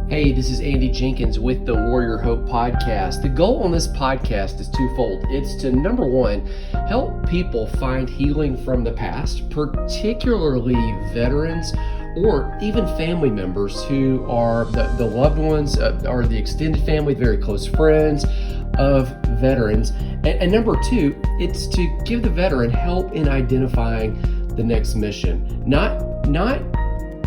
Hey, this is Andy Jenkins with the Warrior Hope Podcast. The goal on this podcast is twofold. It's to, number one, help people find healing from the past, particularly veterans or even family members who are the loved ones or the extended family, very close friends of veterans. And number two, it's to give the veteran help in identifying the next mission. Not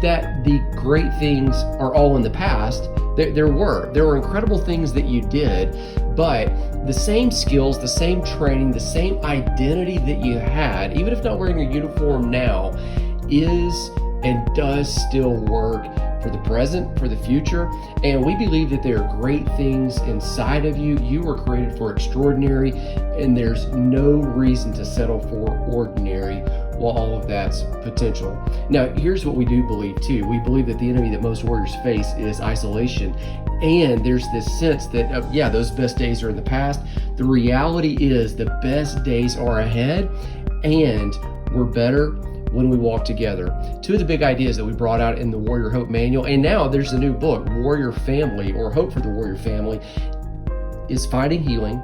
that the great things are all in the past. There were incredible things that you did, but the same skills, the same training, the same identity that you had, even if not wearing your uniform now, is and does still work for the present, for the future. And we believe that there are great things inside of you. You were created for extraordinary, and there's no reason to settle for ordinary while all of that's potential. Now, here's what we do believe too. We believe that the enemy that most warriors face is isolation. And there's this sense that, those best days are in the past. The reality is the best days are ahead, and we're better when we walk together. Two of the big ideas that we brought out in the Warrior Hope Manual, and now there's a new book, Warrior Family, or Hope for the Warrior Family, is finding healing,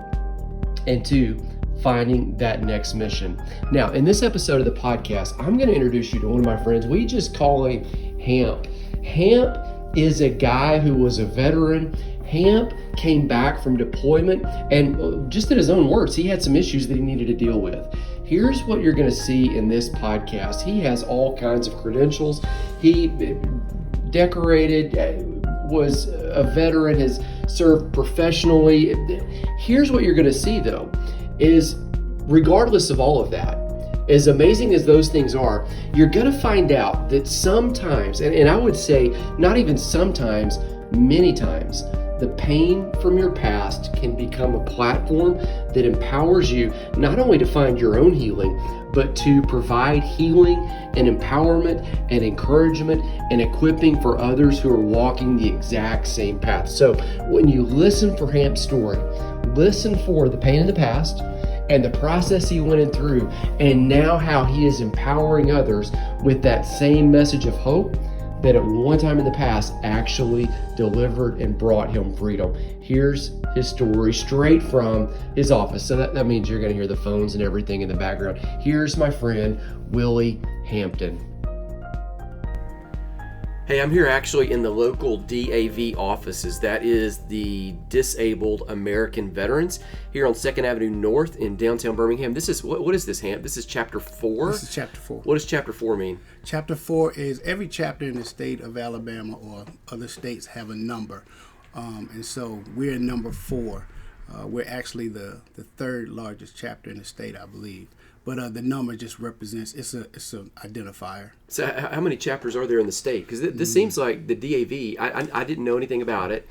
and two, finding that next mission. Now, in this episode of the podcast, I'm going to introduce you to one of my friends. We just call him Hamp. Hamp is a guy who was a veteran. Hamp came back from deployment, and just in his own words, he had some issues that he needed to deal with. Here's what you're going to see in this podcast. He has all kinds of credentials. He decorated, was a veteran, has served professionally. Here's what you're going to see, though, is regardless of all of that, as amazing as those things are, you're going to find out that sometimes, and I would say not even sometimes, many times, the pain from your past can become a platform that empowers you not only to find your own healing, but to provide healing and empowerment and encouragement and equipping for others who are walking the exact same path. So when you listen for Hamp's story, listen for the pain in the past and the process he went through, and now how he is empowering others with that same message of hope that at one time in the past actually delivered and brought him freedom. Here's his story straight from his office. So that means you're going to hear the phones and everything in the background. Here's my friend, Willie Hampton. Hey, I'm here actually in the local DAV offices. That is the Disabled American Veterans here on 2nd Avenue North in downtown Birmingham. This is, what is this, Hamp? This is chapter 4? This is chapter 4. What does chapter 4 mean? Chapter 4 is every chapter in the state of Alabama or other states have a number. And so we're in number 4. We're actually the third largest chapter in the state, I believe. But the number just represents, it's an identifier. So how many chapters are there in the state? Because this seems like the DAV, I didn't know anything about it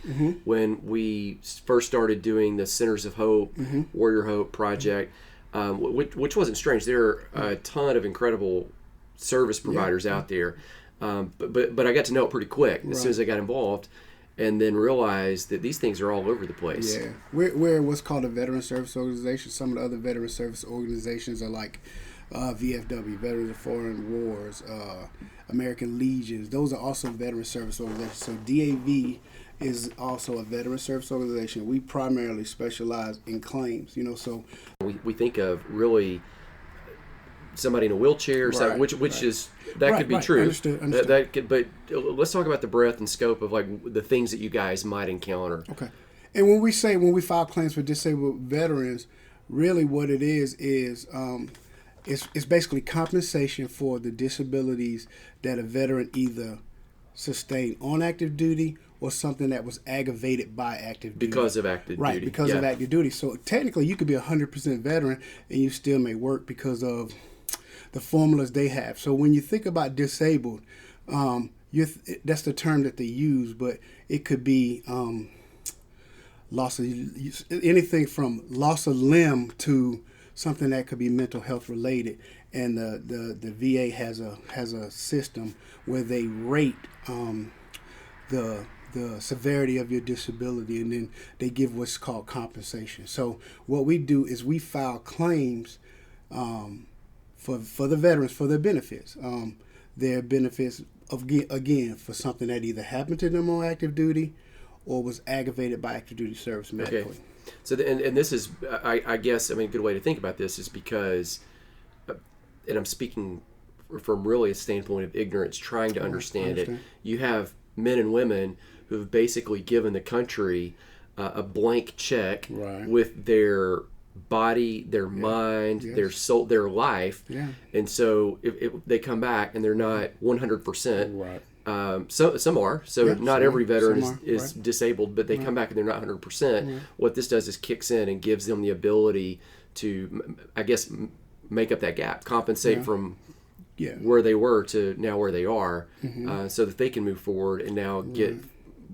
when we first started doing the Centers of Hope, Warrior Hope Project, which wasn't strange. There are a ton of incredible service providers out there. But I got to know it pretty quick as soon as I got involved, and then realized that these things are all over the place. Yeah, we're what's called a veteran service organization. Some of the other veteran service organizations are like VFW, Veterans of Foreign Wars, American Legions. Those are also veteran service organizations. So DAV is also a veteran service organization. We primarily specialize in claims, so we think of really somebody in a wheelchair, which is that could be true. Understood. That could, but let's talk about the breadth and scope of like the things that you guys might encounter. Okay. And when we file claims for disabled veterans, really what it is it's basically compensation for the disabilities that a veteran either sustained on active duty or something that was aggravated by active duty. Because of active duty. Right, because of active duty. So technically you could be 100% veteran and you still may work because of the formulas they have. So when you think about disabled, that's the term that they use, but it could be loss of anything from loss of limb to something that could be mental health related. And the VA has a system where they rate the severity of your disability, and then they give what's called compensation. So what we do is we file claims for the veterans for their benefits. Their benefits again, for something that either happened to them on active duty or was aggravated by active duty service medically. Okay. So, and this is, I guess, a good way to think about this is because, and I'm speaking from really a standpoint of ignorance, trying to understand it. You have men and women who have basically given the country a blank check with their body, their mind, their soul, their life. Yeah. And so if they come back and they're not 100%, some are. So not every veteran is disabled, but they come back and they're not 100%. What this does is kicks in and gives them the ability to, I guess, make up that gap, compensate from where they were to now where they are, so that they can move forward and now get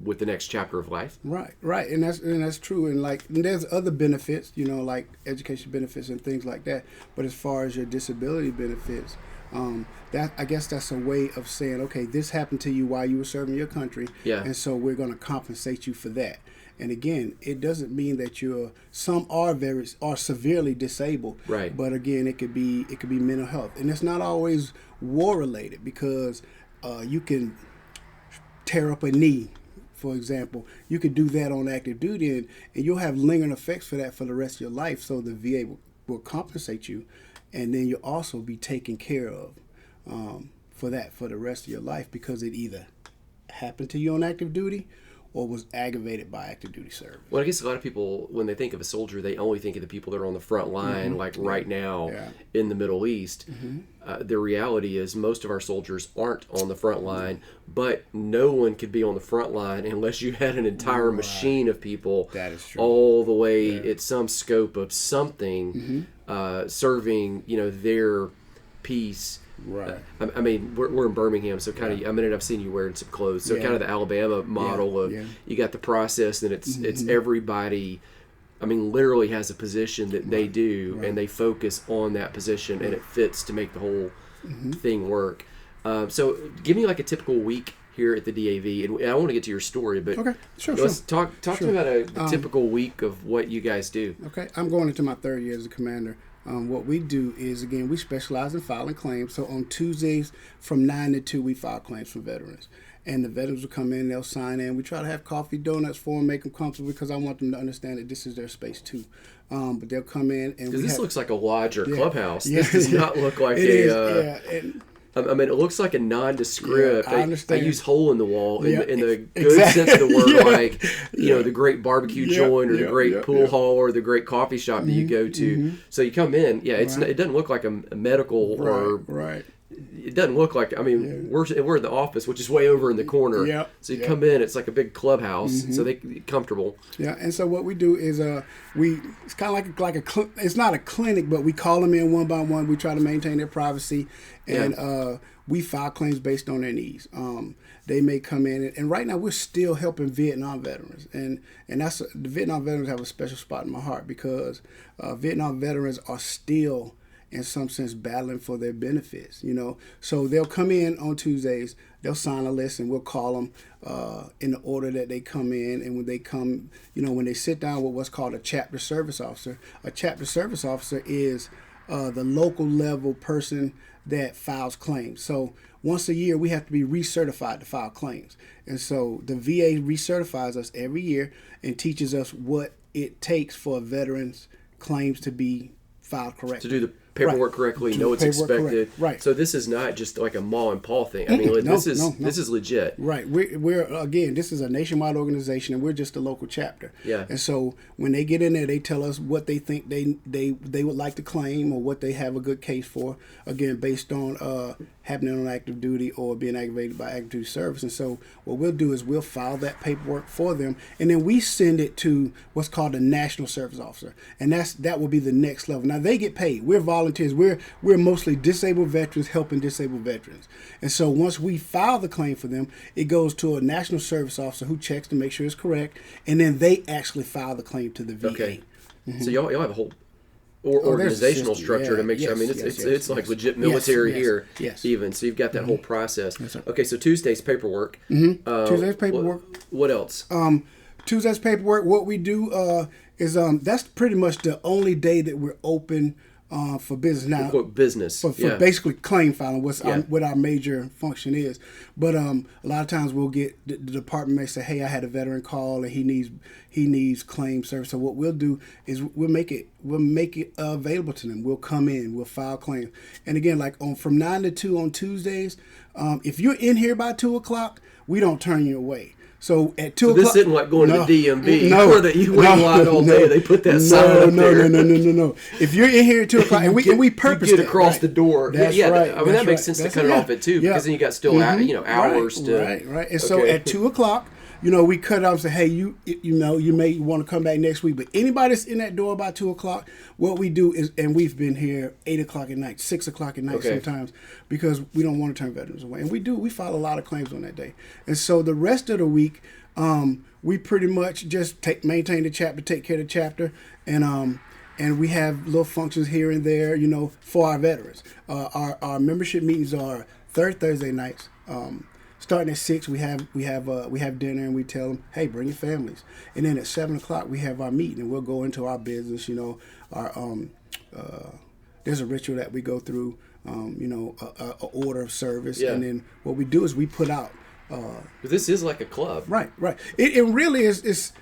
with the next chapter of life. Right, and that's true. And there's other benefits, like education benefits and things like that. But as far as your disability benefits, that I guess that's a way of saying, okay, this happened to you while you were serving your country, and so we're going to compensate you for that. And again, it doesn't mean that some are severely disabled. Right. But again, it could be mental health, and it's not always war related, because you can tear up a knee, for example. You could do that on active duty, and you'll have lingering effects for that for the rest of your life. So the VA will compensate you, and then you'll also be taken care of for that for the rest of your life, because it either happened to you on active duty or was aggravated by active duty service. Well, I guess a lot of people, when they think of a soldier, they only think of the people that are on the front line, right now in the Middle East. The reality is most of our soldiers aren't on the front line, but no one could be on the front line unless you had an entire machine of people all the way at some scope of something serving, their peace. Right. We're in Birmingham, so kind of. I've seen you wearing some clothes, so kind of the Alabama model of you got the process, and it's everybody. Literally has a position that they do, and they focus on that position, and it fits to make the whole thing work. So, give me like a typical week here at the DAV, and I want to get to your story, but let's talk to me about a typical week of what you guys do. Okay, I'm going into my third year as a commander. What we do is, again, we specialize in filing claims. So on Tuesdays from 9 to 2, we file claims for veterans. And the veterans will come in, they'll sign in. We try to have coffee, donuts for them, make them comfortable, because I want them to understand that this is their space too. But they'll come in and this looks like a lodge or clubhouse. This does not look like it looks like a nondescript. I understand. I use hole in the wall in the good sense of the word, the great barbecue joint or the great pool hall or the great coffee shop that you go to. So you come in, it doesn't look like a medical or it doesn't look like. We're in the office, which is way over in the corner. Yeah. So you come in, it's like a big clubhouse, so they comfortable. Yeah, and so what we do is it's kind of like it's not a clinic, but we call them in one by one. We try to maintain their privacy, and we file claims based on their needs. They may come in, and right now we're still helping Vietnam veterans, and the Vietnam veterans have a special spot in my heart, because Vietnam veterans are still, in some sense, battling for their benefits, So they'll come in on Tuesdays, they'll sign a list, and we'll call them in the order that they come in. And when they come, when they sit down with what's called a chapter service officer, a chapter service officer is the local level person that files claims. So once a year, we have to be recertified to file claims. And so the VA recertifies us every year and teaches us what it takes for a veteran's claims to be filed correctly. To do the paperwork correctly, know what's expected. Right. So this is not just like a Ma and Pa thing. This is legit. Right. We're again, this is a nationwide organization, and we're just a local chapter. Yeah. And so when they get in there, they tell us what they think they would like to claim, or what they have a good case for. Again, based on happening on active duty or being aggravated by active duty service. And so what we'll do is we'll file that paperwork for them, and then we send it to what's called a national service officer, and that will be the next level. Now they get paid. We're volunteers. We're mostly disabled veterans helping disabled veterans. And so once we file the claim for them, it goes to a national service officer who checks to make sure it's correct, and then they actually file the claim to the VA. Okay. So y'all have a whole organizational structure to make sure. It's like legit military here. Yes. Even so, you've got that whole process. Yes, okay, so Tuesday's paperwork. Tuesday's paperwork. What else? Tuesday's paperwork. What we do is that's pretty much the only day that we're open for business now. Quote business For basically claim filing, what our major function is. But a lot of times we'll get the department may say, hey, I had a veteran call and he needs claim service. So what we'll do is we'll make it available to them. We'll come in, we'll file claims. And again, like from 9 to 2 on Tuesdays, if you're in here by 2 o'clock, we don't turn you away. So at 2 o'clock. This isn't like going to the DMV where that you wait in line all day. They put that sign up there. No. If you're in here at 2 o'clock, and we purpose you get across the door. That's right. I mean, that makes sense to cut it off at 2 because then you got still hours to. Right. And so at 2 o'clock, we cut off and say, hey, you may want to come back next week. But anybody that's in that door by 2 o'clock, what we do is, and we've been here 8 o'clock at night, 6 o'clock at night sometimes, because we don't want to turn veterans away. And we file a lot of claims on that day. And so the rest of the week, we pretty much just maintain the chapter, take care of the chapter, and we have little functions here and there, for our veterans. Our membership meetings are third Thursday nights. Starting at 6, we have dinner, and we tell them, hey, bring your families. And then at 7 o'clock, we have our meeting, and we'll go into our business. There's a ritual that we go through, a order of service, and then what we do is we put out. This is like a club, right? It really is. It's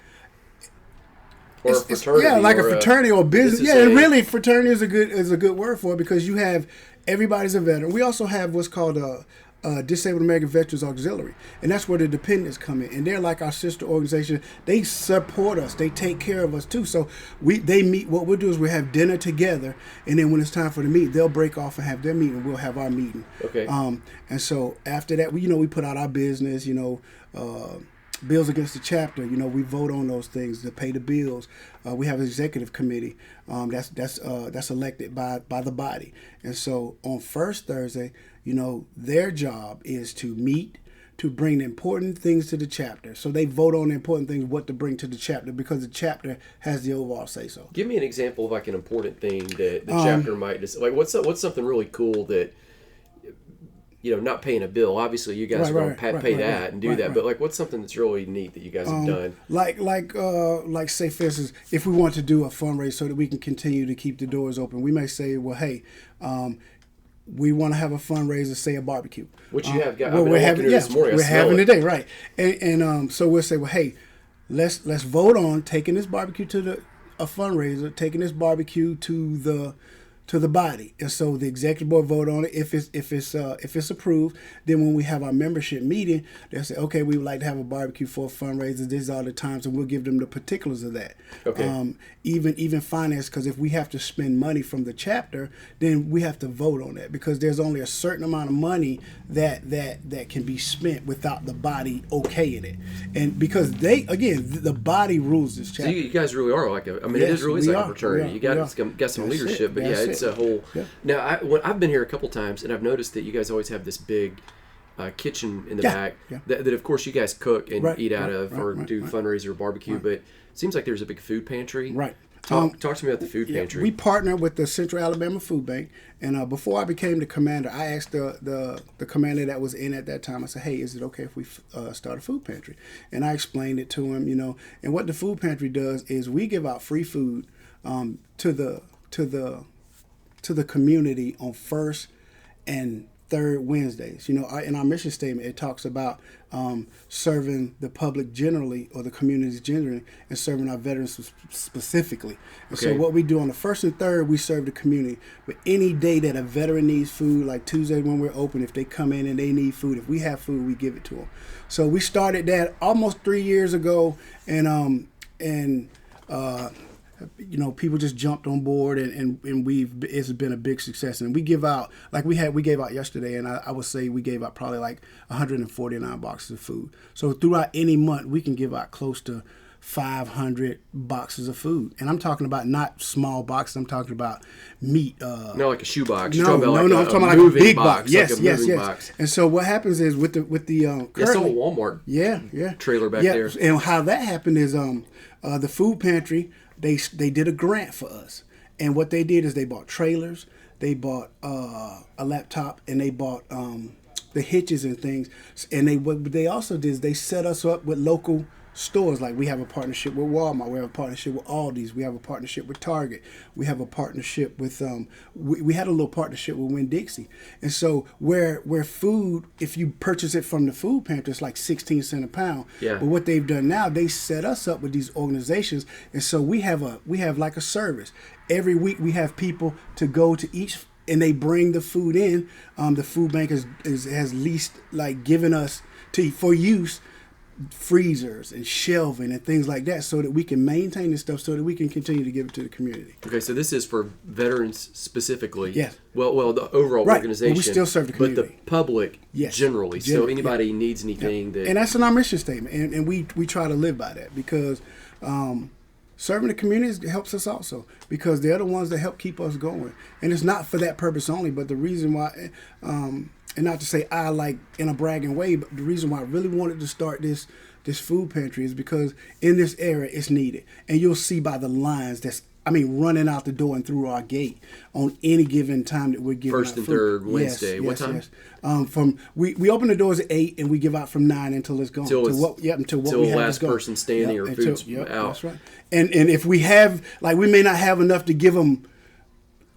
or a fraternity, like a fraternity or business. And really, fraternity is a good word for it because you have everybody's a veteran. We also have what's called a Disabled American Veterans Auxiliary, and that's where the dependents come in, and they're like our sister organization. They support us, they take care of us too. So they meet. What we'll do is we'll have dinner together, and then when it's time for the meeting, they'll break off and have their meeting. We'll have our meeting. Okay. And so after that, we put out our business. Bills against the chapter. We vote on those things to pay the bills. We have an executive committee that's elected by the body. And so on first Thursday, their job is to meet, to bring the important things to the chapter. So they vote on the important things, what to bring to the chapter, because the chapter has the overall say-so. Give me an example of like an important thing that the chapter might just like. What's something really cool that not paying a bill. Obviously, you guys are going to pay that and do that. But like, what's something that's really neat that you guys have done? Like say for instance, if we want to do a fundraiser so that we can continue to keep the doors open, we may say, well, hey. We want to have a fundraiser, say a barbecue. Which you have got. We're having today, right? And so we'll say, well, hey, let's vote on taking this barbecue to a fundraiser, taking this barbecue to the body. And so the executive board vote on it. If it's approved, then when we have our membership meeting, they'll say, okay, we would like to have a barbecue for a fundraiser. These are the times, and we'll give them the particulars of that. Okay. Even finance, because if we have to spend money from the chapter, then we have to vote on that, because there's only a certain amount of money that can be spent without the body okaying it. And because the body rules this chapter. So you guys really are like it is really like a fraternity. You got some leadership, but it's a whole. Yeah. Now, I've been here a couple times, and I've noticed that you guys always have this big kitchen in the back that of course you guys cook and eat out of or do fundraiser or barbecue, but it seems like there's a big food pantry. Right. Talk to me about the food pantry. We partner with the Central Alabama Food Bank, and before I became the commander, I asked the commander that was in at that time. I said, "Hey, is it okay if we start a food pantry?" And I explained it to him, And what the food pantry does is we give out free food to the community on first and third Wednesdays. In our mission statement, it talks about serving the public generally, or the communities generally, and serving our veterans specifically. And so what we do on the first and third, we serve the community. But any day that a veteran needs food, like Tuesday when we're open, if they come in and they need food, if we have food, we give it to them. So we started that almost 3 years ago, and people just jumped on board, and it's been a big success. And we give out, like we gave out yesterday, and I would say we gave out probably like 149 boxes of food. So throughout any month, we can give out close to 500 boxes of food. And I'm talking about not small boxes. I'm talking about meat. Not like a shoe box. No, I'm talking about like a big box. Yes. Box. And so what happens is with the it's all Walmart. Trailer back there. And how that happened is the food pantry, they did a grant for us. And what they did is they bought trailers, they bought a laptop, and they bought the hitches and things. And what they also did is they set us up with local stores. Like we have a partnership with Walmart, we have a partnership with Aldi's, we have a partnership with Target, we have a partnership with we had a little partnership with Winn-Dixie. And so where food, if you purchase it from the food pantry, it's like 16 cents a pound. Yeah. But what they've done now, they set us up with these organizations, and so we have like a service. Every week we have people to go to each, and they bring the food in. The food bank has leased, like, given us for use freezers and shelving and things like that, so that we can maintain this stuff, so that we can continue to give it to the community. Okay, so this is for veterans specifically. Yes. Well, the overall organization. But we still serve the community. But the public, generally. So anybody needs anything that. And that's in our mission statement, and we try to live by that, because serving the community helps us also, because they're the ones that help keep us going. And it's not for that purpose only, but the reason why. And not to say I like in a bragging way, but the reason why I really wanted to start this food pantry is because in this area it's needed. And you'll see by the lines running out the door and through our gate on any given time that we're giving First out and food. third Wednesday. Yes, what time? Yes. We open the doors at 8 and we give out from 9 until it's gone. Until the last person standing or food's out. That's right. And if we have, like, we may not have enough to give them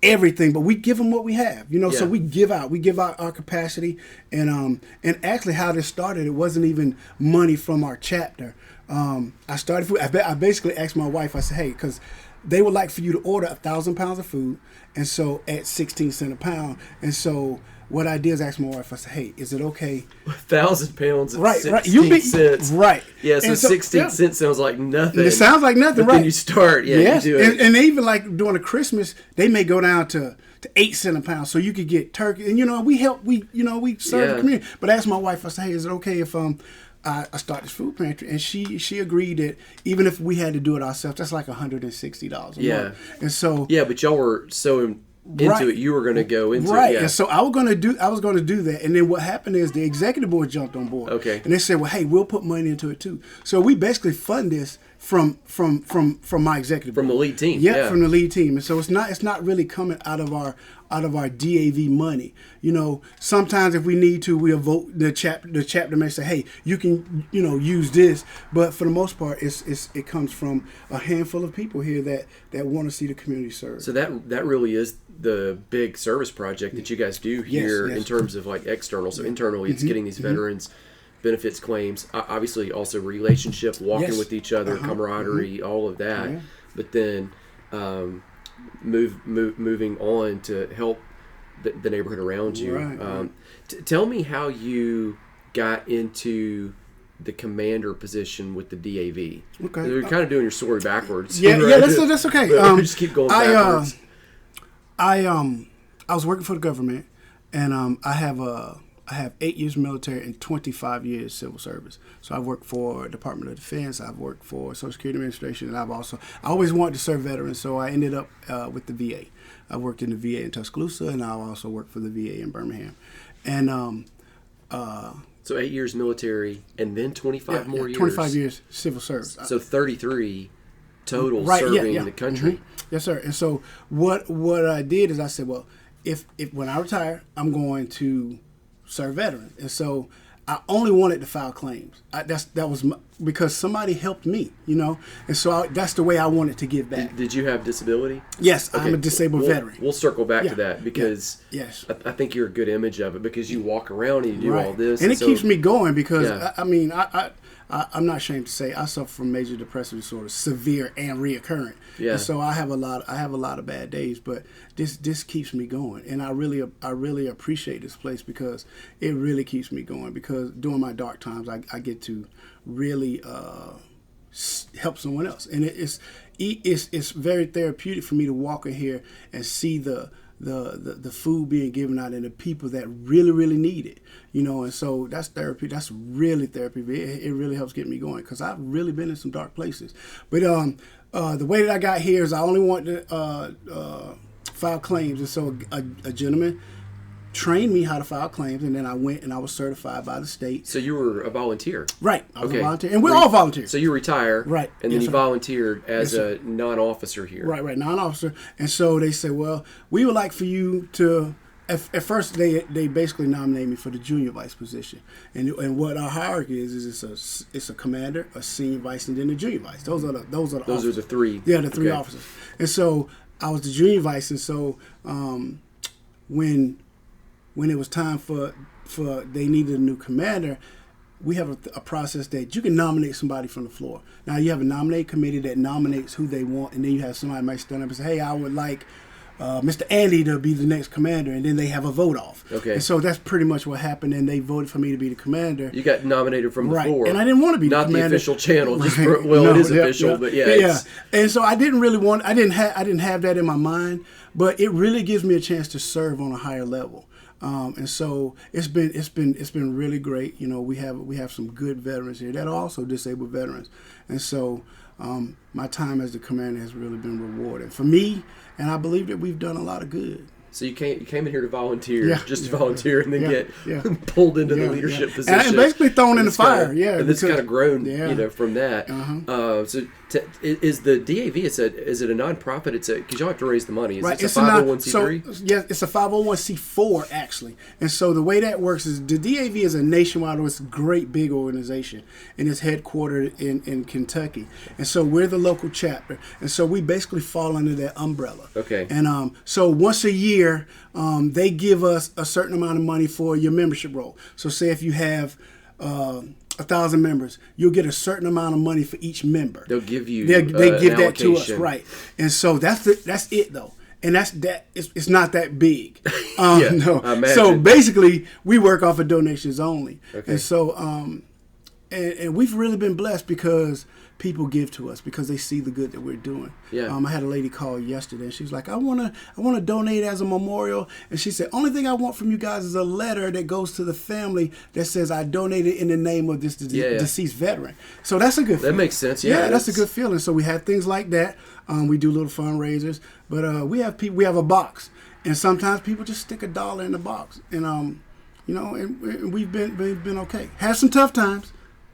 everything, but we give them what we have, so we give out our capacity. And actually how this started, it wasn't even money from our chapter. I started food. I basically asked my wife, I said, hey, because they would like for you to order 1,000 pounds of food, and so at 16 cents a pound. And so what I did is ask my wife, I said, hey, is it okay? 1,000 pounds at right, 16 cents. Right. Yeah, so 16 cents sounds like nothing. It sounds like nothing, but right. Then you start, you do it. And even like during the Christmas, they may go down to 8 cents a pound, so you could get turkey. And we serve the community. But I asked my wife, I said, hey, is it okay if I start this food pantry? And she agreed that even if we had to do it ourselves, that's like $160 a month. And so but y'all were so into it, you were going to go into it. Right. And so I was going to do that. And then what happened is the executive board jumped on board. Okay. And they said, well, hey, we'll put money into it too. So we basically fund this from my executive board. From the lead team. Yeah, from the lead team. And so it's not really coming out of our DAV money. Sometimes if we need to, we'll vote. The chapter may say, hey, you can use this, but for the most part, it comes from a handful of people here that want to see the community served. So that really is the big service project that you guys do here in terms of like external. So internally, it's getting these veterans benefits claims, obviously also relationship, walking with each other, camaraderie, all of that. Yeah. But then moving on to help the neighborhood around you. Right. Tell me how you got into the commander position with the DAV. Okay. You're kind of doing your story backwards. Yeah, right? That's okay. Just keep going backwards. I was working for the government, and I have 8 years military and 25 years civil service. So I've worked for Department of Defense, I've worked for Social Security Administration, and I always wanted to serve veterans, so I ended up with the VA. I worked in the VA in Tuscaloosa, and I also worked for the VA in Birmingham. And so 8 years military, and then 25 more years. 25 years civil service. So 33 total serving the country. Yes, sir. And so what I did is I said, well, if when I retire, I'm going to serve veterans. And so I only wanted to file claims. That was because somebody helped me, and so that's the way I wanted to give back. Did you have disability? Yes, okay. I'm a disabled veteran. We'll circle back to that because yes. I think you're a good image of it, because you walk around and you do all this. And it keeps me going because, I'm not ashamed to say I suffer from major depressive disorder, severe and reoccurrent. Yeah. And so I have a lot of bad days, but this keeps me going, and I really appreciate this place because it really keeps me going. Because during my dark times, I get to really help someone else, and it's very therapeutic for me to walk in here and see the food being given out and the people that really need it, and so that's therapy. That's really therapy. It really helps get me going because I've really been in some dark places. But the way that I got here is I only want to file claims, and so a gentleman trained me how to file claims, and then I went and I was certified by the state. So you were a volunteer? Right. I was a volunteer. And we're all volunteers. So you retire. Right. And then you volunteered as a non-officer here. Right, non-officer. And so they said, well, we would like for you to, at first they basically nominate me for the junior vice position, and what our hierarchy is it's a commander, a senior vice, and then a junior vice. Those are the Those are the three. Yeah, the three officers. And so I was the junior vice, and so when it was time for they needed a new commander, we have a process that you can nominate somebody from the floor. Now you have a nominate committee that nominates who they want, and then you have somebody might stand up and say, "Hey, I would like Mr. Andy to be the next commander," and then they have a vote off. Okay. And so that's pretty much what happened, and they voted for me to be the commander. You got nominated from the floor, and I didn't want to be the commander. Not the official channel. Just Right. it is official, but yeah. And so I didn't really want. I didn't have that in my mind, but it really gives me a chance to serve on a higher level. And so it's been really great. You know, we have some good veterans here that are also disabled veterans, and so my time as the commander has really been rewarded for me, and I believe that we've done a lot of good. So you came in here to volunteer, volunteer, and then get pulled into the leadership position, and basically thrown in the fire. And it's kind of grown, from that. So is the DAV? Is it a nonprofit? It's because y'all have to raise the money. Is it a 501c3? Yeah, it's a 501c4 actually. And so the way that works is the DAV is a nationwide, it's a great big organization, and it's headquartered in Kentucky. And so we're the local chapter, and so we basically fall under that umbrella. Okay. And so once a year, they give us a certain amount of money for your membership roll. So say if you have 1,000 members, you'll get a certain amount of money for each member. They'll give you they give that to us, allocation. right? And so that's it though, and it's not that big. No. So basically, we work off of donations only, and so and we've really been blessed because people give to us because they see the good that we're doing. Yeah. I had a lady call yesterday, and she was like, I wanna donate as a memorial, and she said, only thing I want from you guys is a letter that goes to the family that says I donated in the name of this deceased veteran. So that's a good feeling. That makes sense. Yeah, that's a good feeling. So we have things like that. We do little fundraisers, but we have a box, and sometimes people just stick $1 in the box, and and we've been okay. Had some tough times,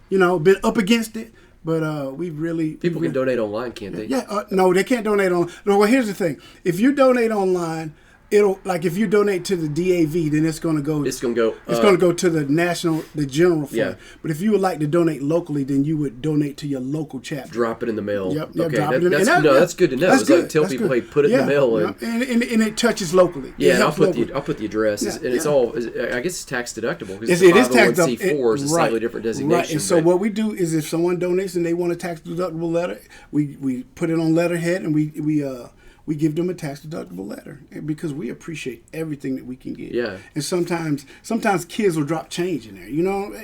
been up against it. But people can donate online, can't they? Yeah, no, they can't donate online. No, well, here's the thing: if you donate online, if you donate to the DAV, then it's going to go to the general fund. Yeah. But if you would like to donate locally, then you would donate to your local chapter. Drop it in the mail. Yep. Okay, that's good to know. That's good. Like tell people, hey, put it in the mail, and it touches locally. Yeah, and I'll put the address, and it's all. I guess it's tax deductible because it is tax deductible. It's a slightly different designation. Right. And so what we do is, if someone donates and they want a tax deductible letter, we put it on letterhead, and we give them a tax-deductible letter because we appreciate everything that we can get. Yeah. And sometimes kids will drop change in there.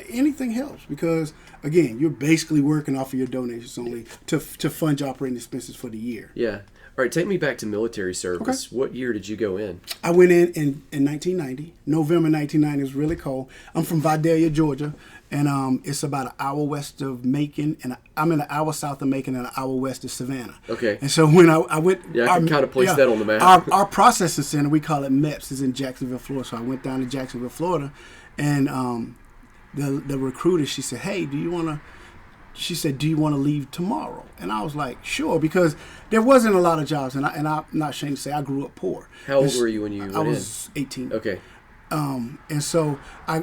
Anything helps because, again, you're basically working off of your donations only to fund your operating expenses for the year. Yeah. All right, take me back to military service. Okay. What year did you go in? I went in 1990. November 1990. It was really cold. I'm from Vidalia, Georgia, and it's about an hour west of Macon, and I'm in an hour south of Macon and an hour west of Savannah. Okay. And so when I went... Yeah, I can kind of place that on the map. Our processing center, we call it MEPS, is in Jacksonville, Florida. So I went down to Jacksonville, Florida, and the recruiter, she said, hey, do you want to leave tomorrow? And I was like, sure, because there wasn't a lot of jobs, and I'm not ashamed to say I grew up poor. How old were you when you went in? I was 18. Okay. And so I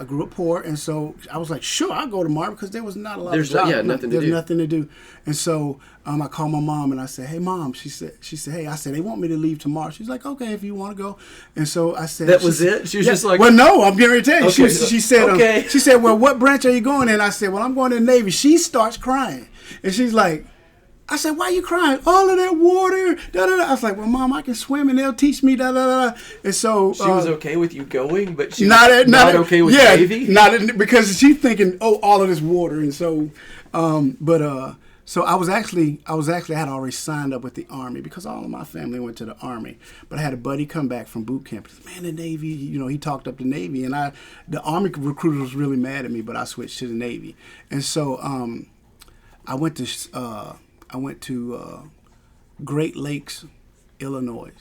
grew up poor, and so I was like, sure, I'll go tomorrow because there was not a lot of jobs. There's nothing to do. And so I called my mom and I said, hey, Mom, she said, hey, I said, they want me to leave tomorrow. She's like, okay, if you want to go. And so I said, that was it? She was just like, well, no, I'm getting ready to tell you. Okay. She said, okay. She said, well, what branch are you going in? I said, well, I'm going to the Navy. She starts crying. And she's like, I said, why are you crying? All of that water, da-da-da. I was like, well, Mom, I can swim, and they'll teach me, da-da-da. And so... She was okay with you going, but she was not okay with the Navy? Because she's thinking, all of this water. And so, so I had already signed up with the Army because all of my family went to the Army. But I had a buddy come back from boot camp. He said, man, the Navy, he talked up the Navy. And the Army recruiter was really mad at me, but I switched to the Navy. And so I went to Great Lakes, Illinois,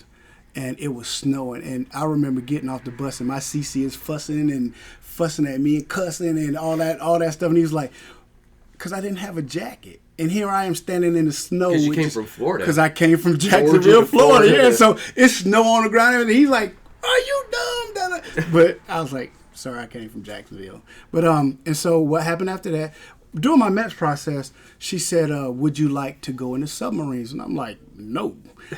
and it was snowing. And I remember getting off the bus, and my CC is fussing at me and cussing and all that stuff. And he was like, because I didn't have a jacket. And here I am standing in the snow. Because you came from Florida. Because I came from Jacksonville, Florida. Yeah, so it's snow on the ground. And he's like, Are you dumb? But I was like, sorry, I came from Jacksonville. But and so what happened after that? During my MEPS process, she said, would you like to go into submarines? And I'm like, no.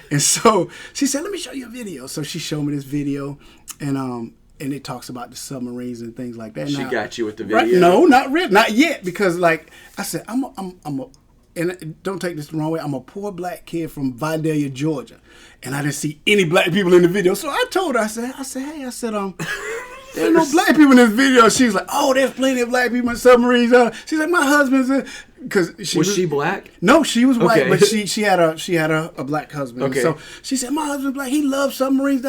And so she said, let me show you a video. So she showed me this video, and it talks about the submarines and things like that. She now, got you with the video? Right, no, not yet, because like I said, I'm a and don't take this the wrong way, I'm a poor black kid from Vidalia, Georgia, and I didn't see any black people in the video. So I told her, I said, hey, there's no black people in this video. She's like, oh, there's plenty of black people in submarines. She's like, my husband's because was she black? No, she was white, okay. but she had a black husband. Okay. So she said, my husband's black. He loves submarines.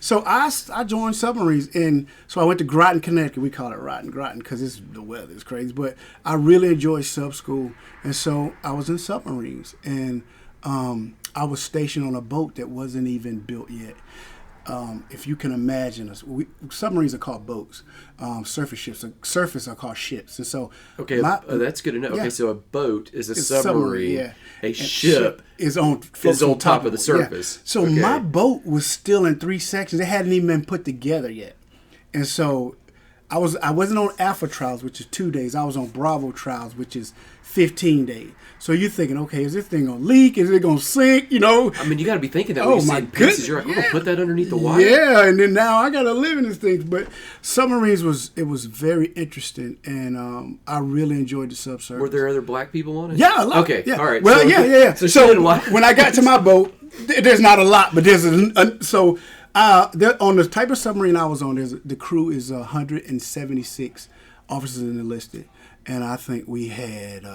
So I joined submarines, and so I went to Groton, Connecticut. We call it Groton because the weather is crazy. But I really enjoyed sub school, and so I was in submarines, and I was stationed on a boat that wasn't even built yet. If you can imagine us, submarines are called boats. Surface are called ships. And so, okay, that's good to know. Yeah. Okay, so a boat is a submarine. Yeah. A ship is on top of the surface. Yeah. So okay. My boat was still in 3 sections. It hadn't even been put together yet. And so I wasn't on Alpha trials, which is 2 days. I was on Bravo trials, which is 15 days. So you're thinking, okay, is this thing gonna leak? Is it gonna sink? You know? I mean, you got to be thinking that. Oh when you my see pieces, goodness! you're like, we're gonna put that underneath the water. Yeah, and then now I gotta live in this thing. But submarines was very interesting, and I really enjoyed the subsurface. Were there other black people on it? Yeah, a lot. Okay, Yeah. all right. Well, so, yeah. So when I got to my boat, there's not a lot, but there's on the type of submarine I was on, the crew is 176 officers enlisted, and I think we had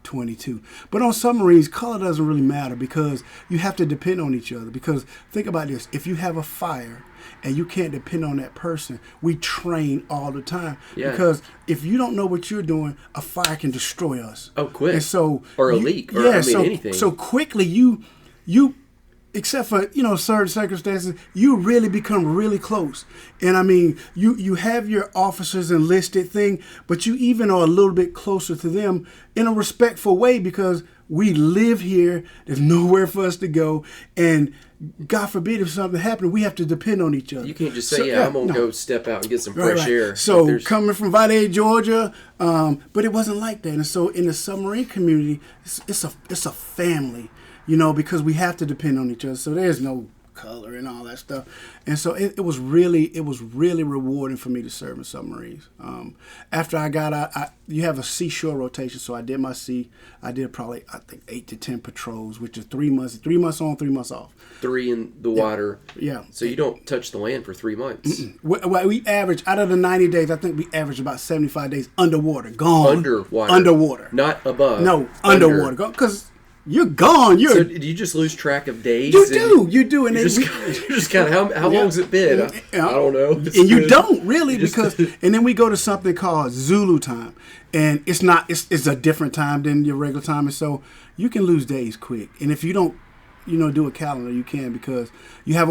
22. But on submarines, color doesn't really matter because you have to depend on each other. Because think about this: if you have a fire and you can't depend on that person, we train all the time. Yeah. Because if you don't know what you're doing, a fire can destroy us. Oh, quick. And so or a leak. Or anything. So quickly you except for certain circumstances, you really become really close. And I mean, you have your officers enlisted thing, but you even are a little bit closer to them in a respectful way because we live here. There's nowhere for us to go, and God forbid if something happened, we have to depend on each other. You can't just say, I'm gonna go step out and get some fresh air. So coming from Vidalia, Georgia, but it wasn't like that. And so in the submarine community, it's a family. Because we have to depend on each other. So there's no color and all that stuff. And so it was really rewarding for me to serve in submarines. After I got out, you have a seashore rotation. So I did probably, I think, 8 to 10 patrols, which is 3 months on, 3 months off. 3 in the water. Yeah. So you don't touch the land for 3 months. We average, out of the 90 days, I think we average about 75 days underwater. Gone. Underwater. Not above. No, underwater. Because you're gone. So do you just lose track of days? You do. And you're just kind of, how long's it been? I don't know. And you don't really because, and then we go to something called Zulu time. And it's a different time than your regular time. And so you can lose days quick. And if you don't, do a calendar, you can because you have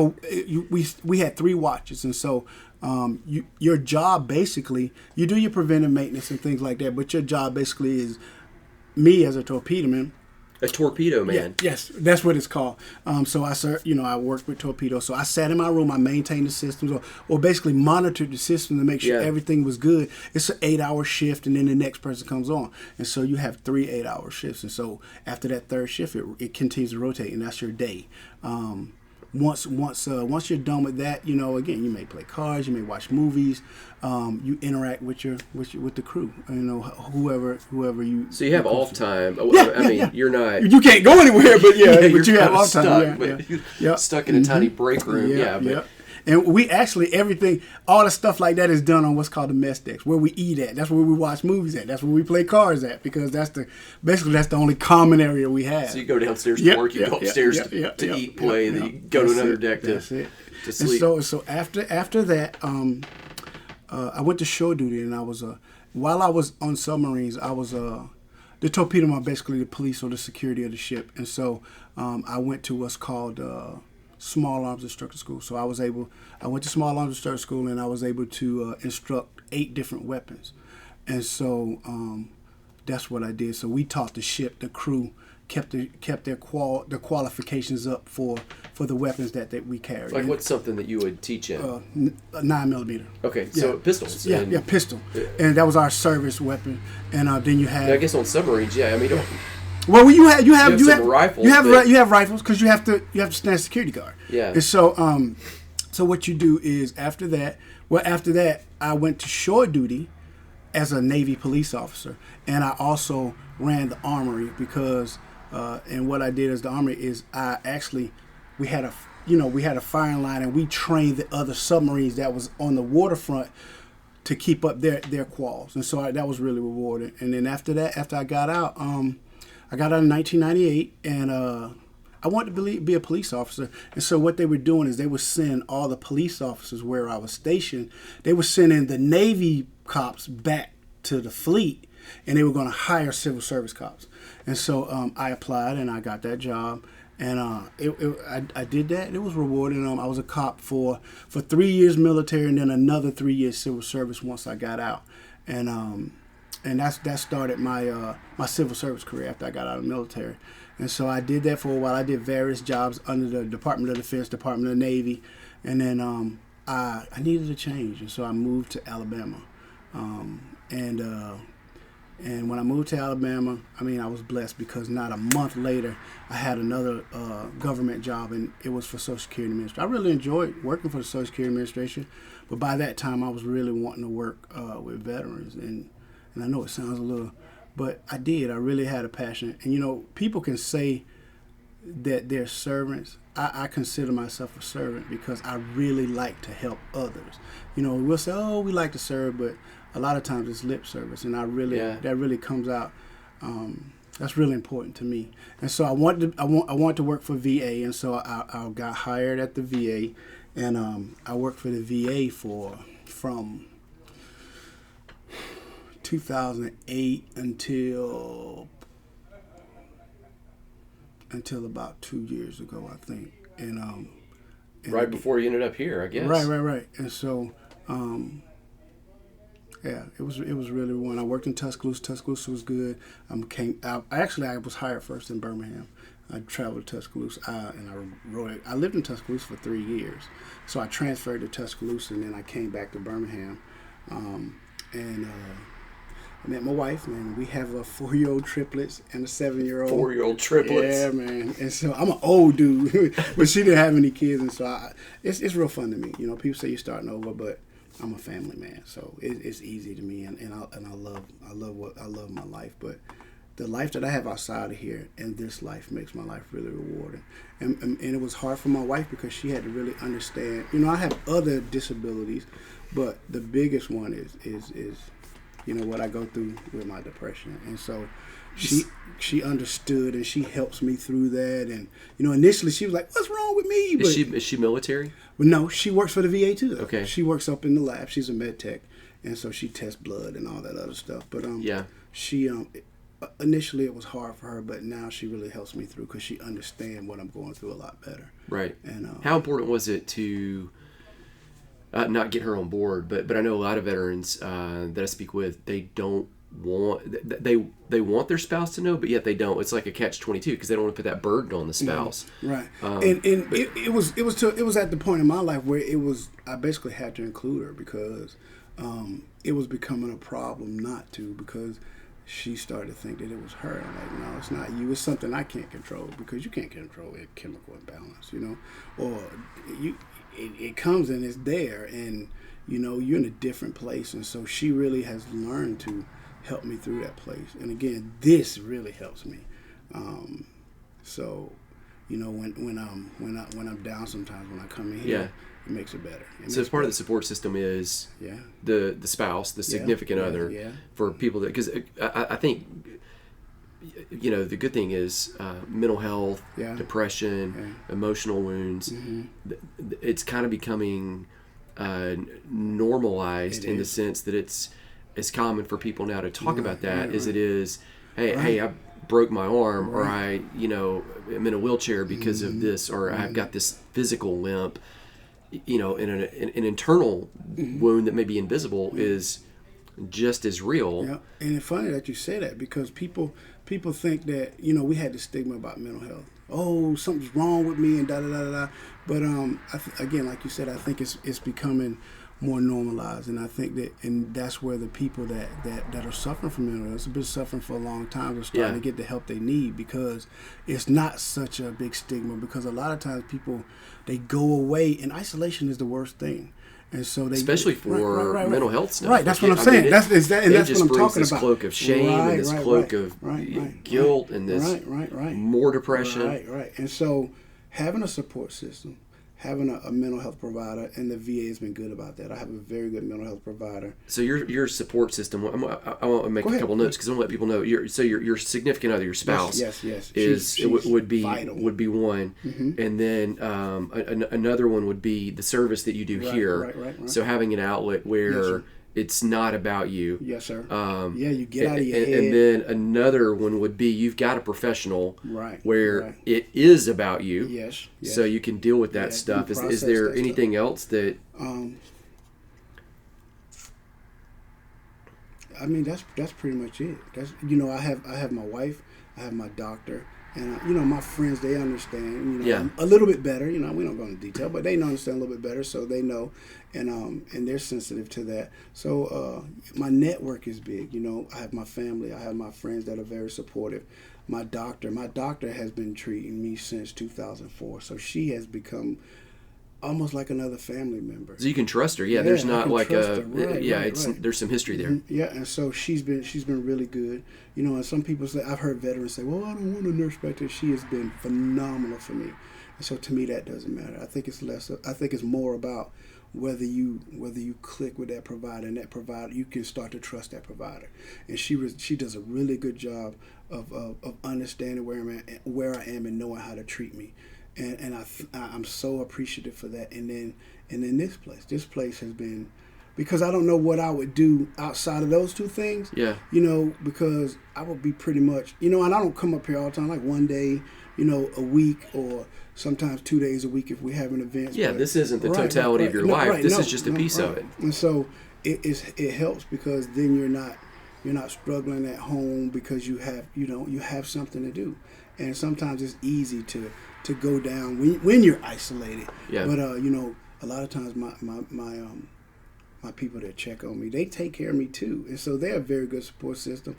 we had 3 watches. And so your job basically, you do your preventive maintenance and things like that. But your job basically is me as a torpedo man. A torpedo man. Yeah, yes, that's what it's called. So I worked with torpedoes. So I sat in my room, I maintained the systems, or basically monitored the system to make sure everything was good. It's an 8-hour shift, and then the next person comes on, and so you have 3 8-hour shifts. And so after that third shift, it continues to rotate, and that's your day. Once you're done with that, again, you may play cards, you may watch movies, you interact with the crew, whoever you. So you have off time. You're not. You can't go anywhere, but but you have off time. Stuck in a tiny break room. And we actually, everything, all the stuff like that is done on what's called the mess decks, where we eat at. That's where we watch movies at. That's where we play cards at, because that's the only common area we have. So you go downstairs to work, you go upstairs to eat, play, then you go to another deck to sleep. And so after that, I went to shore duty, and I was while I was on submarines, I was the torpedo man, basically the police or the security of the ship, and so I went to what's called Small Arms Instructor School. So I went to Small Arms Instructor School, and I was able to instruct 8 different weapons. And so that's what I did. So we taught the ship, the crew, kept their qualifications up for the weapons that we carried. Like what's something that you would teach in? A 9mm. Okay, so pistols. Yeah, pistol, and that was our service weapon. And then you had. I guess on submarines, I mean. Well, you have rifles. You have rifles because you have to stand security guard. Yeah. And so so what you do is after that I went to shore duty as a Navy police officer, and I also ran the armory because and what I did as the armory is we had a firing line, and we trained the other submarines that was on the waterfront to keep up their quals, and so that was really rewarding. And then after I got out, I got out in 1998, and I wanted to be a police officer. And so what they were doing is they would send all the police officers where I was stationed. They were sending the Navy cops back to the fleet, and they were going to hire civil service cops. And so I applied, and I got that job. And I did that. It was rewarding. I was a cop for 3 years military, and then another 3 years civil service once I got out. And that started my civil service career after I got out of the military. And so I did that for a while. I did various jobs under the Department of Defense, Department of the Navy, and then I needed a change, and so I moved to Alabama. And when I moved to Alabama, I mean, I was blessed because not a month later, I had another government job, and it was for Social Security Administration. I really enjoyed working for the Social Security Administration, but by that time, I was really wanting to work with veterans, and I know it sounds a little, but I did. I really had a passion. And, people can say that they're servants. I consider myself a servant because I really like to help others. We'll say, oh, we like to serve, but a lot of times it's lip service, and that really comes out. That's really important to me. And so I wanted to work for VA, and so I got hired at the VA, and I worked for the VA from 2008 until about 2 years ago, I think. And right before you ended up here, I guess. Right. And so, it was really one. I worked in Tuscaloosa. Tuscaloosa was good. I was hired first in Birmingham. I traveled to Tuscaloosa, and I lived in Tuscaloosa for 3 years. So I transferred to Tuscaloosa, and then I came back to Birmingham, and I met my wife, and we have a 4-year-old triplets and a 7-year-old. 4-year-old triplets. Yeah, man. And so I'm an old dude, but she didn't have any kids, and so it's real fun to me. People say you're starting over, but I'm a family man, so it's easy to me, and I love my life. But the life that I have outside of here and this life makes my life really rewarding. And it was hard for my wife because she had to really understand. I have other disabilities, but the biggest one is what I go through with my depression. And so she understood, and she helps me through that. And initially she was like, "What's wrong with me?" But, is she military? Well, no, she works for the VA too, though. Okay. She works up in the lab. She's a med tech, and so she tests blood and all that other stuff. But she initially it was hard for her, but now she really helps me through because she understands what I'm going through a lot better. Right. And how important was it to not get her on board? But I know a lot of veterans that I speak with, they don't want they want their spouse to know, but yet they don't. It's like a catch-22 because they don't want to put that burden on the spouse. Right. It was at the point in my life where I basically had to include her because it was becoming a problem not to, because she started to think that it was her. I'm like, no, it's not you. It's something I can't control, because you can't control a chemical imbalance, or it comes and it's there, and you're in a different place. And so she really has learned to help me through that place. And again, this really helps me. So when I'm down sometimes, when I come in here, it makes it better. So part of the support system is the spouse, the significant other, for people that, because I think the good thing is mental health, depression, emotional wounds. Mm-hmm. It's kind of becoming normalized in the sense that it's common for people now to talk about that as it is. Hey, I broke my arm, or I am in a wheelchair because of this, or I've got this physical limp. In an internal wound that may be invisible is just as real. Yeah, and it's funny that you say that, because people think that, you know, we had the stigma about mental health. Oh, something's wrong with me and da da da da. But again, like you said, I think it's becoming more normalized, and I think that's where the people that are suffering from mental illness have been suffering for a long time are starting to get the help they need, because it's not such a big stigma. Because a lot of times people, they go away, and isolation is the worst thing. And so especially for mental health stuff. Right, that's what I'm saying. That's what I'm talking about. It just brings this cloak of shame and this cloak of guilt and this more depression. Right. And so having a support system, having a mental health provider, and the VA has been good about that. I have a very good mental health provider. So your support system, I want to make a couple notes, because I want to let people know. Your significant other, your spouse, yes. would be vital. Would be one, and then another one would be the service that you do here. Right. So having an outlet where it's not about you. Yes, sir. You get out of your head. And then another one would be you've got a professional where it is about you. Yes. So you can deal with that stuff. Is there anything else that... I mean, that's pretty much it. That's, you know, I have my wife, I have my doctor, and you know, my friends, they understand, you know, a little bit better. You know, we don't go into detail, but they understand a little bit better, so they know, and they're sensitive to that. So my network is big. You know, I have my family, I have my friends that are very supportive. My doctor has been treating me since 2004, so she has become almost like another family member. So you can trust her. Yeah, there's not like a there's some history there. Yeah, and so she's been really good. You know, and some people say, I've heard veterans say, "Well, I don't want a nurse back there." She has been phenomenal for me. And so to me, that doesn't matter. I think it's more about whether you click with that provider, and that provider, you can start to trust that provider. And she does a really good job of understanding where I am and knowing how to treat me. And I'm so appreciative for that. And then this place has been, because I don't know what I would do outside of those two things. Yeah. You know, because I would be pretty much, you know, and I don't come up here all the time, like one day, you know, a week, or sometimes 2 days a week if we have an event. Yeah, this isn't the totality of your life. This is just a piece of it. And so it helps, because then you're not struggling at home, because you have something to do. And sometimes it's easy to go down when you're isolated. Yeah. But you know, a lot of times my people that check on me, they take care of me too, and so they're a very good support system.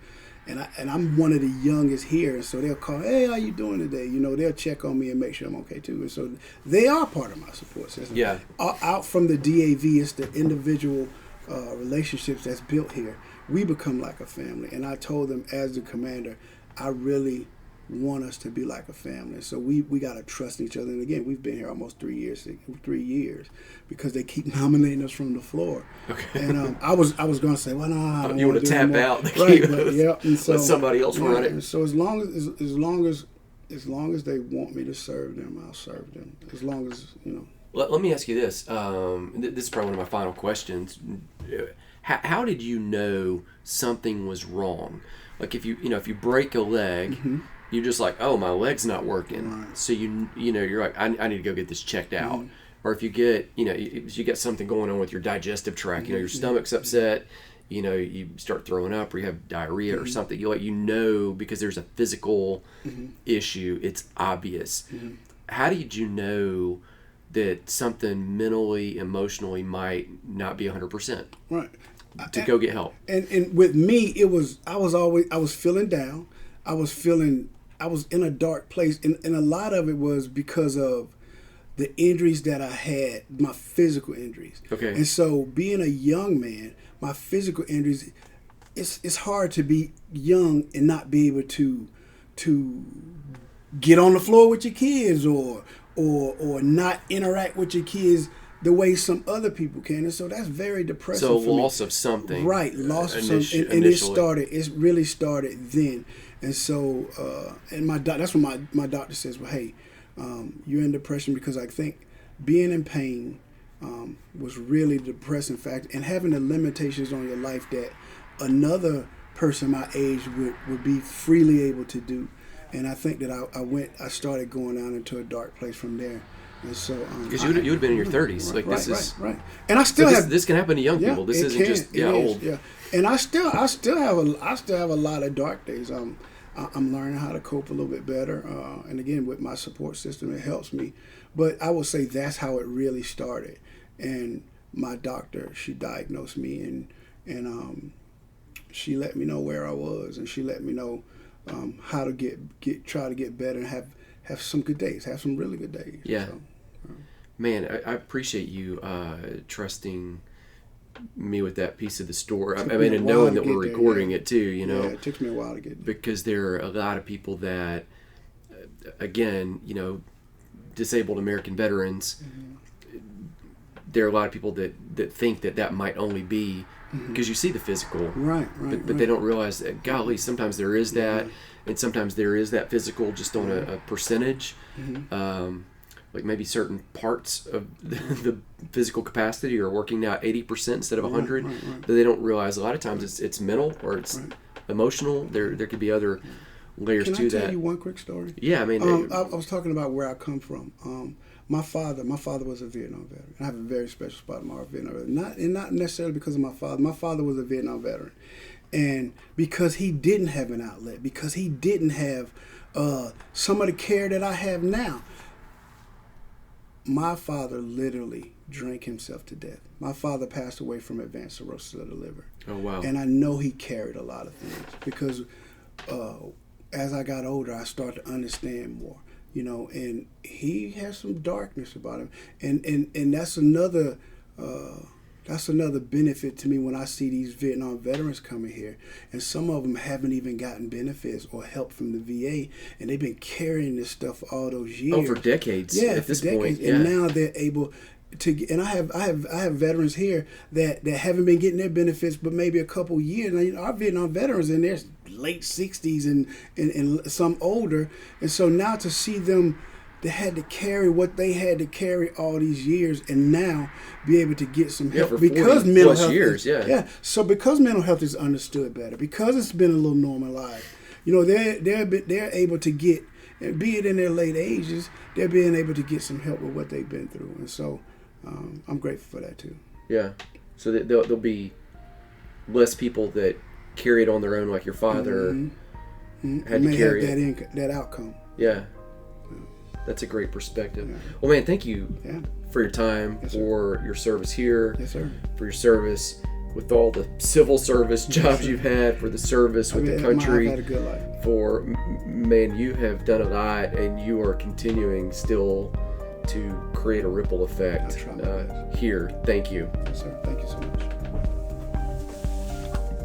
And I'm one of the youngest here, and so they'll call, "Hey, how you doing today?" You know, they'll check on me and make sure I'm okay too. And so they are part of my support system. Yeah. Out from the DAV, it's the individual relationships that's built here. We become like a family, and I told them as the commander, I really want us to be like a family. So we got to trust each other. And again, we've been here almost 3 years, because they keep nominating us from the floor. Okay. And I was going to say, well, no, I don't you want to tap out, right? But, yeah, and so let somebody else run it. And so as long as they want me to serve them, I'll serve them. As long as, you know. Let me ask you this. This is probably one of my final questions. How did you know something was wrong? Like if you break a leg. Mm-hmm. You're just like, oh, my leg's not working. Right. So you're like, I need to go get this checked out. Mm-hmm. Or if you get, you get something going on with your digestive tract, your stomach's upset, you start throwing up, or you have diarrhea or something. Because there's a physical issue. It's obvious. Mm-hmm. How did you know that something mentally, emotionally might not be 100%? Right. To go get help. And with me, I was feeling down. I was in a dark place, and a lot of it was because of the injuries that I had, my physical injuries. Okay. And so being a young man, my physical injuries, it's hard to be young and not be able to get on the floor with your kids or not interact with your kids the way some other people can. And so that's very depressing for me. So loss of something. Right, loss of something. And it really started then. And so, and that's when my doctor says, well, hey, you're in depression, because I think being in pain was really the depressing factor, and having the limitations on your life that another person my age would be freely able to do. And I think that I started going down into a dark place from there. And so, because you would have been in your 30s. Right, this is right. And I still have this can happen to young people. This isn't just old. Yeah, and I still have a lot of dark days. I'm learning how to cope a little bit better, and again with my support system, it helps me. But I will say that's how it really started. And my doctor, she diagnosed me, and she let me know where I was, and she let me know how to try to get better and have some good days, have some really good days. Yeah. So, man, I appreciate you trusting me with that piece of the story. I mean, and knowing that we're recording it too, you know. Yeah, it took me a while to get there. Because there are a lot of people that, again, you know, disabled American veterans, there are a lot of people that think that might only be because you see the physical. Right. But they don't realize that, golly, sometimes there is that, and sometimes there is that physical just on a percentage. Like maybe certain parts of the physical capacity are working now at 80% instead of 100. But they don't realize a lot of times it's mental or it's emotional. There could be other layers to that. Can I tell you one quick story? Yeah, I mean, I was talking about where I come from. My father was a Vietnam veteran. I have a very special spot in my heart, Vietnam veteran. Not necessarily because of my father. My father was a Vietnam veteran, and because he didn't have an outlet, because he didn't have some of the care that I have now. My father literally drank himself to death. My father passed away from advanced cirrhosis of the liver. Oh, wow. And I know he carried a lot of things because as I got older, I started to understand more, you know, and he has some darkness about him. And that's another benefit to me when I see these Vietnam veterans coming here, and some of them haven't even gotten benefits or help from the VA, and they've been carrying this stuff all those years. Oh, for decades. Yeah, at this decades. point. Yeah. And now they're able to. And I have veterans here that haven't been getting their benefits, but maybe a couple years. Now, you know, our Vietnam veterans in their late 60s and some older, and so now to see them. They had to carry what they had to carry all these years, and now be able to get some help because mental health years, So because mental health is understood better, because it's been a little normalized, you know, they're able to get, be it in their late ages, they're being able to get some help with what they've been through, and so I'm grateful for that too. Yeah, so there'll be less people that carry it on their own, like your father had to carry have that outcome. Yeah. That's a great perspective. Yeah. Well, man, thank you for your time, for your service here, for your service with all the civil service jobs you've had, for the service with the country. I've had a good life. Man, you have done a lot, and you are continuing still to create a ripple effect here. Thank you. Yes, sir. Thank you so much.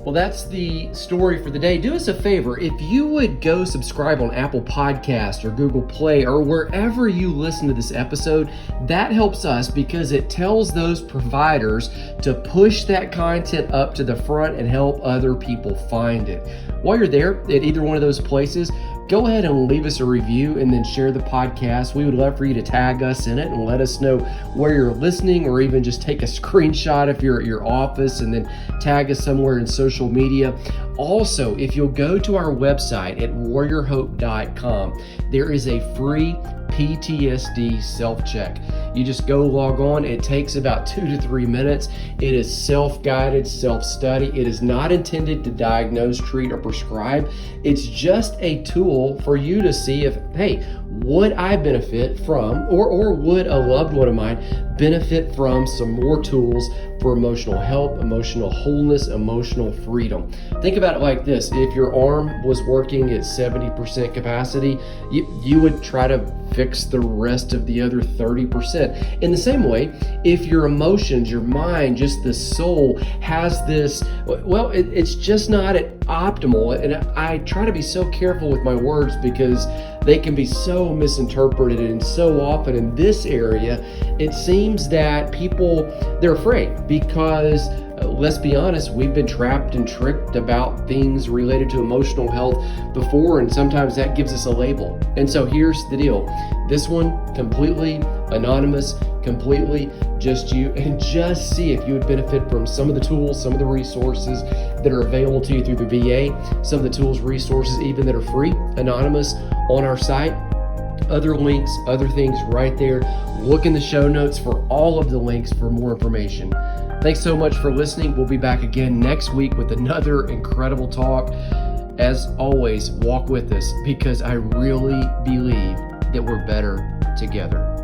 Well, that's the story for the day. Do us a favor, if you would go subscribe on Apple Podcasts or Google Play or wherever you listen to this episode, that helps us because it tells those providers to push that content up to the front and help other people find it. While you're there at either one of those places, go ahead and leave us a review and then share the podcast. We would love for you to tag us in it and let us know where you're listening, or even just take a screenshot if you're at your office and then tag us somewhere in social media. Also, if you'll go to our website at warriorhope.com, there is a free PTSD self-check. You just go log on. It takes about 2 to 3 minutes. It is self-guided, self-study. It is not intended to diagnose, treat, or prescribe. It's just a tool for you to see if, hey, would I benefit from, or would a loved one of mine benefit from some more tools for emotional health, emotional wholeness, emotional freedom. Think about it like this. If your arm was working at 70% capacity, you would try to fix the rest of the other 30%. In the same way, if your emotions, your mind, just the soul has this, well, it's just not at optimal. And I try to be so careful with my words because they can be so misinterpreted, and so often in this area, it seems that people, they're afraid because let's be honest, we've been trapped and tricked about things related to emotional health before, and sometimes that gives us a label. And so here's the deal. This one, completely anonymous, completely just you, and just see if you would benefit from some of the tools, some of the resources that are available to you through the VA, some of the tools, resources even that are free, anonymous on our site. Other links, other things right there. Look in the show notes for all of the links for more information. Thanks so much for listening. We'll be back again next week with another incredible talk. As always, walk with us because I really believe that we're better together.